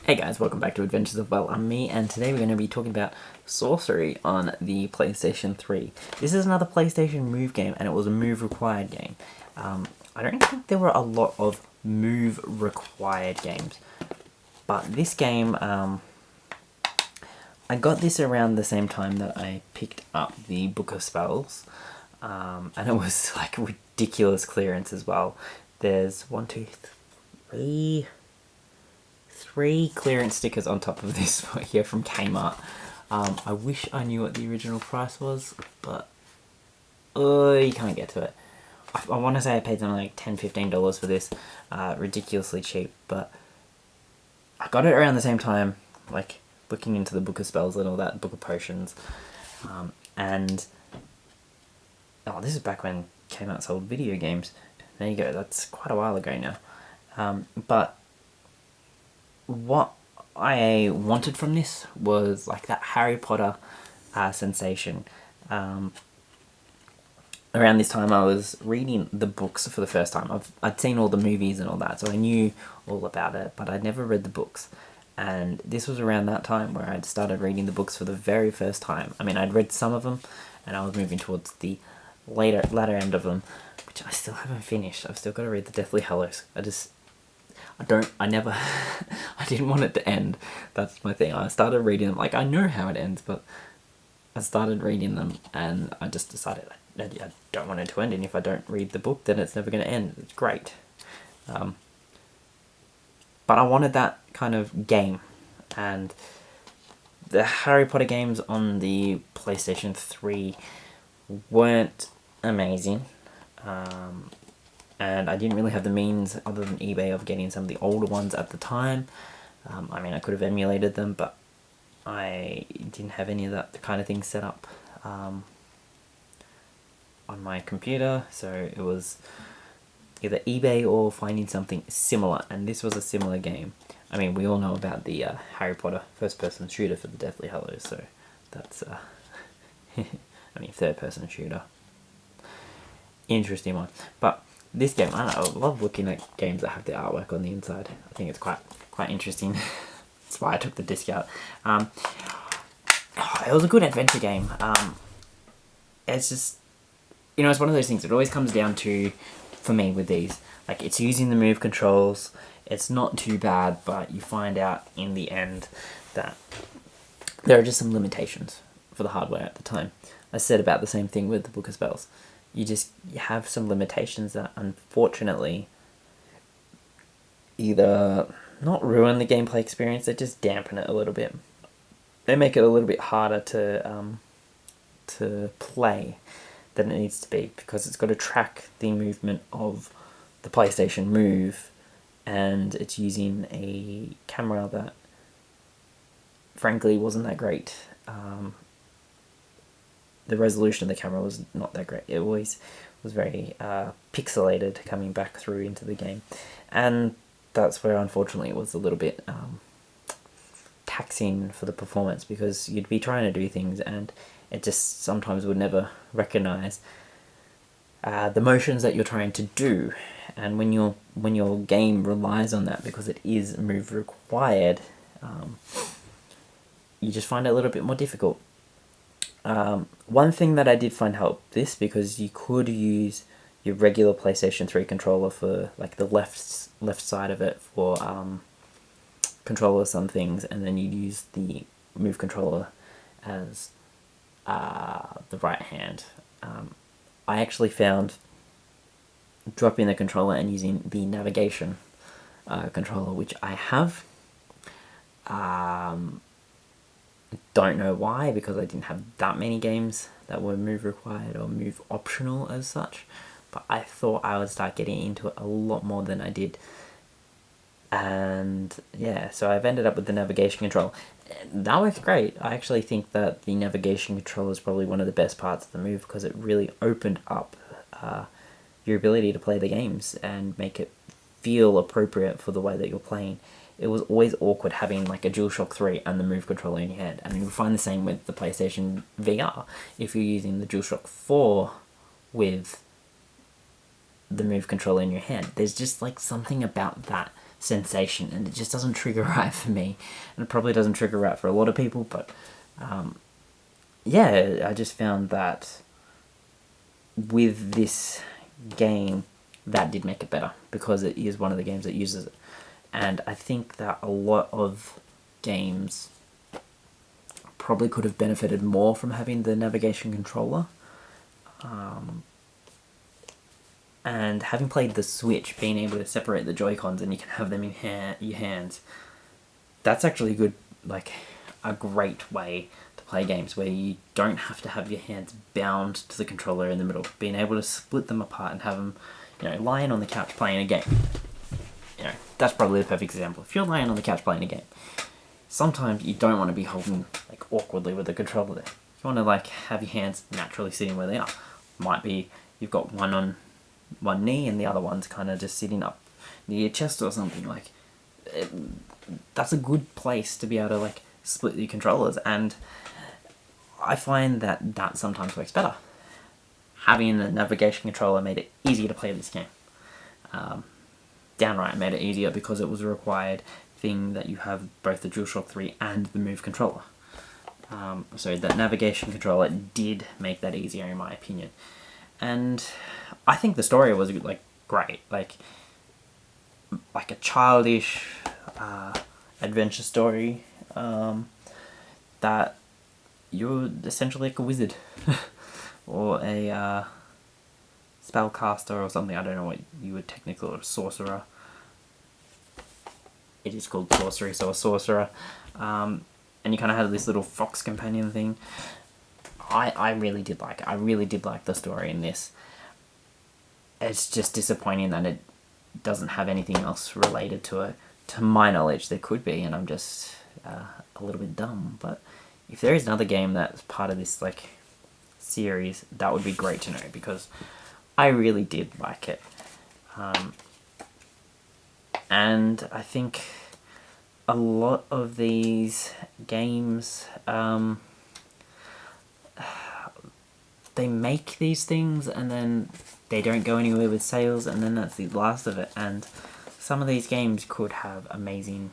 Hey guys, welcome back to Adventures of WellUmMe, and today we're going to be talking about Sorcery on the PlayStation 3. This is another PlayStation Move game, and it was a move-required game. I don't think there were a lot of move-required games, but this game, I got this around the same time that I picked up the Book of Spells, and it was like ridiculous clearance as well. There's three clearance stickers on top of this here from Kmart. I wish I knew what the original price was, but you can't get to it. I want to say I paid something like $10-15 for this, ridiculously cheap, but I got it around the same time, like looking into the Book of Spells and all that, Book of Potions, and this is back when Kmart sold video games. There you go, that's quite a while ago now, but what I wanted from this was like that Harry Potter sensation. Around this time I was reading the books for the first time. I'd seen all the movies and all that, so I knew all about it, but I'd never read the books. And this was around that time where I'd started reading the books for the very first time. I mean, I'd read some of them, and I was moving towards the latter end of them, which I still haven't finished. I've still got to read the Deathly Hallows. I didn't want it to end. That's my thing. I started reading them, like, I know how it ends, but I started reading them, and I just decided I don't want it to end, and if I don't read the book, then it's never going to end. It's great. But I wanted that kind of game, and the Harry Potter games on the PlayStation 3 weren't amazing. And I didn't really have the means, other than eBay, of getting some of the older ones at the time. I mean, I could have emulated them, but I didn't have any of that kind of thing set up on my computer, so it was either eBay or finding something similar, and this was a similar game. I mean, we all know about the Harry Potter first-person shooter for the Deathly Hallows, so that's, I mean, third-person shooter. Interesting one. But this game, I don't know, I love looking at games that have the artwork on the inside. I think it's quite interesting. That's why I took the disc out. It was a good adventure game. It's just, it's one of those things. It always comes down to, for me with these, like, it's using the move controls. It's not too bad, but you find out in the end that there are just some limitations for the hardware at the time. I said about the same thing with the Book of Spells. You have some limitations that unfortunately either not ruin the gameplay experience, they just dampen it a little bit. They make it a little bit harder to play than it needs to be, because it's got to track the movement of the PlayStation Move, and it's using a camera that frankly wasn't that great. The resolution of the camera was not that great. It always was very pixelated coming back through into the game. And that's where, unfortunately, it was a little bit taxing for the performance, because you'd be trying to do things and it just sometimes would never recognize the motions that you're trying to do. And when your game relies on that, because it is move required, you just find it a little bit more difficult. One thing that I did find helped this, because you could use your regular PlayStation 3 controller for like the left side of it for control of some things, and then you'd use the move controller as the right hand. I actually found dropping the controller and using the navigation controller, which I have. Don't know why, because I didn't have that many games that were move required or move optional as such, but I thought I would start getting into it a lot more than I did. And yeah, so I've ended up with the navigation control. That works great. I actually think that the navigation control is probably one of the best parts of the move, because it really opened up your ability to play the games and make it feel appropriate for the way that you're playing. It was always awkward having like a DualShock 3 and the move controller in your hand. And you'll find the same with the PlayStation VR. If you're using the DualShock 4 with the move controller in your hand, there's just like something about that sensation, and it just doesn't trigger right for me, and it probably doesn't trigger right for a lot of people, but yeah, I just found that with this game, that did make it better, because it is one of the games that uses it. And I think that a lot of games probably could have benefited more from having the navigation controller. And having played the Switch, being able to separate the Joy-Cons and you can have them in your hands, that's actually good, like a great way to play games where you don't have to have your hands bound to the controller in the middle. Being able to split them apart and have them, lying on the couch playing a game. That's probably the perfect example. If you're lying on the couch playing a game, sometimes you don't want to be holding like awkwardly with the controller there. You want to like have your hands naturally sitting where they are. Might be you've got one on one knee and the other one's kind of just sitting up near your chest or something. Like that's a good place to be able to like split the controllers, and I find that sometimes works better. Having the navigation controller made it easier to play this game. Downright made it easier because it was a required thing that you have both the DualShock 3 and the Move controller. So that navigation controller did make that easier in my opinion. And I think the story was like great, like a childish adventure story that you're essentially like a wizard or a spellcaster or something. I don't know what you would technically call it, a sorcerer. It is called Sorcery, so a sorcerer. And you kind of had this little fox companion thing. I really did like it. I really did like the story in this. It's just disappointing that it doesn't have anything else related to it. To my knowledge, there could be, and I'm just a little bit dumb. But if there is another game that's part of this like series, that would be great to know, because I really did like it. And I think a lot of these games, they make these things and then they don't go anywhere with sales, and then that's the last of it. And some of these games could have amazing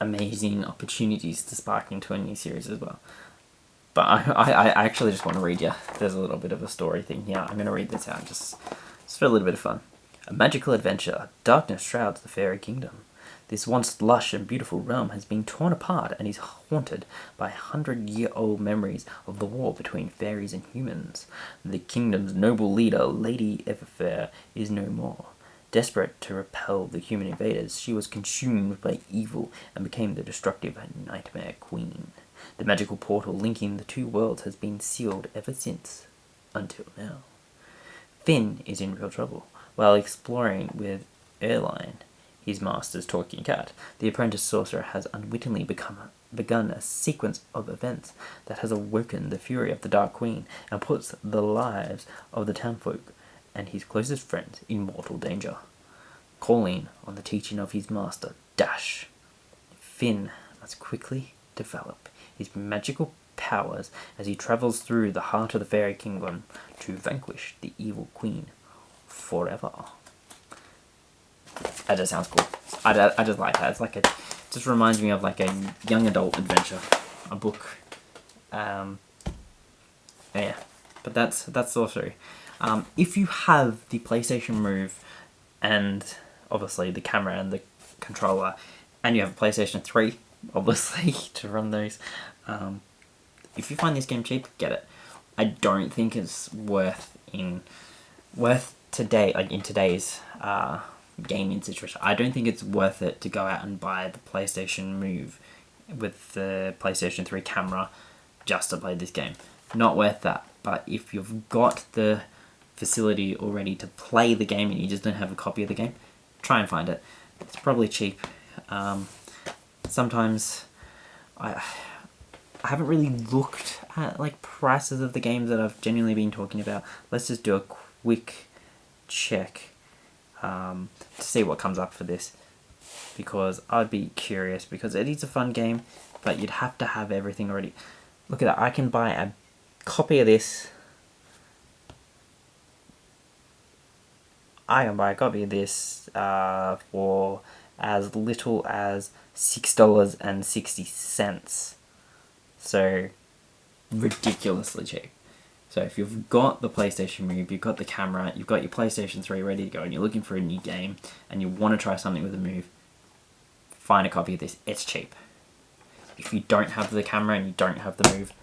opportunities to spark into a new series as well. But I actually just want to read you. There's a little bit of a story thing here. I'm going to read this out just for a little bit of fun. A magical adventure. Darkness shrouds the fairy kingdom. This once lush and beautiful realm has been torn apart and is haunted by 100-year-old memories of the war between fairies and humans. The kingdom's noble leader, Lady Everfair, is no more. Desperate to repel the human invaders, she was consumed by evil and became the destructive Nightmare Queen. The magical portal linking the two worlds has been sealed ever since, until now. Finn is in real trouble. While exploring with Erline, his master's talking cat, the apprentice sorcerer has unwittingly begun a sequence of events that has awoken the fury of the Dark Queen and puts the lives of the townfolk and his closest friends in mortal danger. Calling on the teaching of his master, Dash, Finn must quickly develop his magical powers as he travels through the heart of the fairy kingdom to vanquish the evil queen forever. That just sounds cool. I just like that. It's like it just reminds me of like a young adult adventure, a book. Yeah, but that's Sorcery. If you have the PlayStation Move and obviously the camera and the controller, and you have a PlayStation 3, obviously, to run those, if you find this game cheap, get it. I don't think it's worth today, like in today's gaming situation. I don't think it's worth it to go out and buy the PlayStation Move with the PlayStation 3 camera just to play this game. Not worth that. But if you've got the facility already to play the game and you just don't have a copy of the game, try and find it. It's probably cheap. Sometimes I haven't really looked at like prices of the games that I've genuinely been talking about. Let's just do a quick check to see what comes up for this, because I'd be curious, because it is a fun game, but you'd have to have everything already. Look at that, I can buy a copy of this. I can buy a copy of this for as little as $6.60. So ridiculously cheap. So if you've got the PlayStation Move, you've got the camera, you've got your PlayStation 3 ready to go, and you're looking for a new game, and you want to try something with the Move, find a copy of this. It's cheap. If you don't have the camera and you don't have the Move,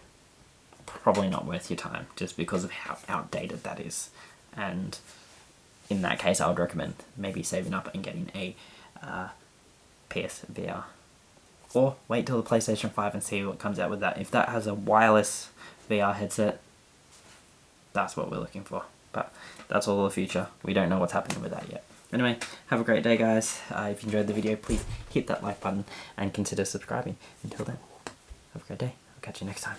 probably not worth your time, just because of how outdated that is. And in that case, I would recommend maybe saving up and getting a PSVR. Or wait till the PlayStation 5 and see what comes out with that. If that has a wireless VR headset, that's what we're looking for. But that's all the future. We don't know what's happening with that yet. Anyway, have a great day, guys. If you enjoyed the video, please hit that like button and consider subscribing. Until then, have a great day. I'll catch you next time.